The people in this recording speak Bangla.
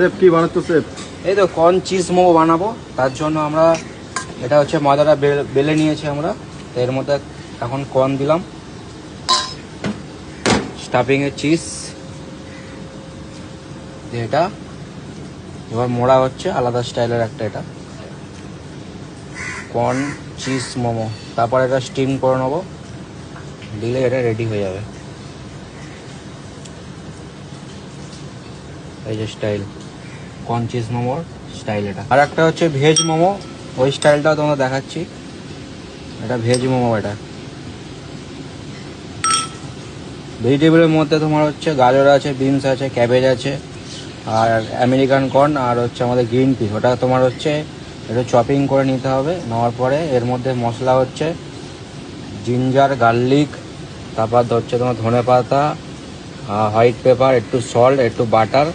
সেফ কি বানাচ্ছো সেফ? এই তো কর্ন চিজ মোমো বানাবো, তার জন্য আমরা এটা হচ্ছে ময়দাটা বেলে নিয়েছি আমরা। তো এর মধ্যে এখন কর্ন দিলাম, স্টাফিংয়ের চিজ এটা এবার মোড়া হচ্ছে আলাদা স্টাইলের একটা, এটা কর্ন চিজ মোমো। তারপর এটা স্টিম করে নেবো, দিলে এটা রেডি হয়ে যাবে। এই যে স্টাইল কর্ন চিজ মোমোর স্টাইল এটা। আর একটা হচ্ছে ভেজ মোমো, ওই স্টাইলটাও তোমরা দেখাচ্ছি। এটা ভেজ মোমো। এটা ভেজিটেবলের মধ্যে তোমার হচ্ছে গাজর আছে, বিনস আছে, ক্যাবেজ আছে, আর আমেরিকান কর্ন, আর হচ্ছে আমাদের গ্রিন পি। ওটা তোমার হচ্ছে একটু চপিং করে নিতে হবে। নেওয়ার পরে এর মধ্যে মশলা হচ্ছে জিঞ্জার, গার্লিক, তারপর হচ্ছে তোমার ধনে পাতা, হোয়াইট পেপার, একটু সল্ট, একটু বাটার,